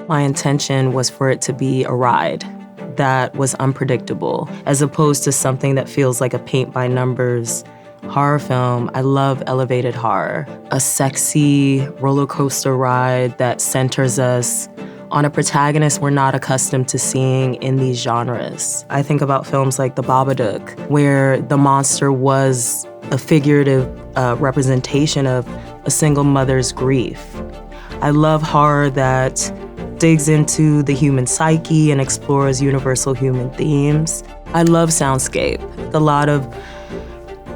My intention was for it to be a ride that was unpredictable, as opposed to something that feels like a paint-by-numbers horror film. I love elevated horror, a sexy roller coaster ride that centers us on a protagonist we're not accustomed to seeing in these genres. I think about films like The Babadook, where the monster was a figurative representation of a single mother's grief. I love horror that digs into the human psyche and explores universal human themes. I love soundscape. A lot of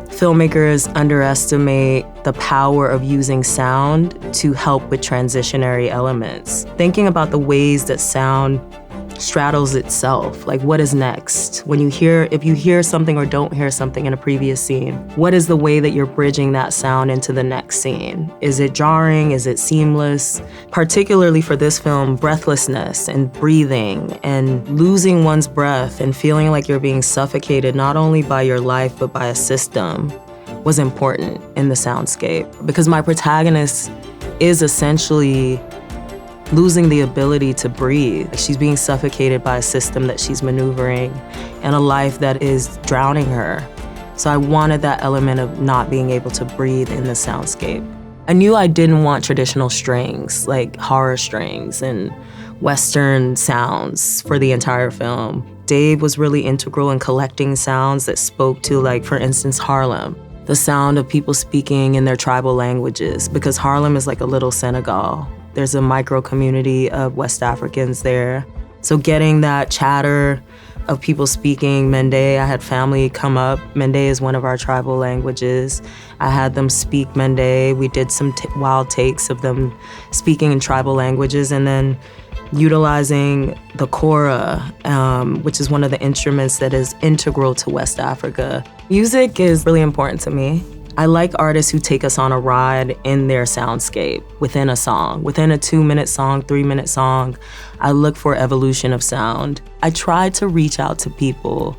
filmmakers underestimate the power of using sound to help with transitionary elements. Thinking about the ways that sound straddles itself, like what is next? If you hear something or don't hear something in a previous scene, what is the way that you're bridging that sound into the next scene? Is it jarring? Is it seamless? Particularly for this film, breathlessness and breathing and losing one's breath and feeling like you're being suffocated not only by your life but by a system was important in the soundscape, because my protagonist is essentially losing the ability to breathe. She's being suffocated by a system that she's maneuvering and a life that is drowning her. So I wanted that element of not being able to breathe in the soundscape. I knew I didn't want traditional strings, like horror strings and Western sounds for the entire film. Dave was really integral in collecting sounds that spoke to, like, for instance, Harlem. The sound of people speaking in their tribal languages, because Harlem is like a little Senegal. There's a micro community of West Africans there. So getting that chatter of people speaking Mende, I had family come up. Mende is one of our tribal languages. I had them speak Mende. We did some wild takes of them speaking in tribal languages, and then utilizing the kora, which is one of the instruments that is integral to West Africa. Music is really important to me. I like artists who take us on a ride in their soundscape, within a song, within a 2-minute song, 3-minute song. I look for evolution of sound. I tried to reach out to people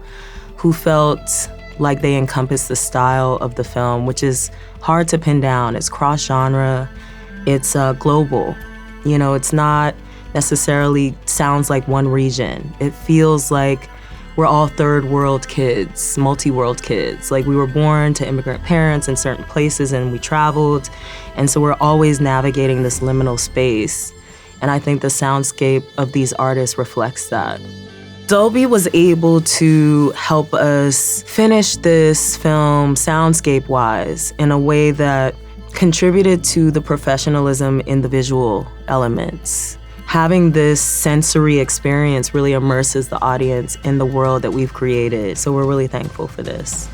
who felt like they encompass the style of the film, which is hard to pin down. It's cross-genre, it's global. You know, it's not necessarily sounds like one region. It feels like we're all third world kids, multi-world kids. Like, we were born to immigrant parents in certain places and we traveled. And so we're always navigating this liminal space. And I think the soundscape of these artists reflects that. Dolby was able to help us finish this film soundscape-wise in a way that contributed to the professionalism in the visual elements. Having this sensory experience really immerses the audience in the world that we've created. So we're really thankful for this.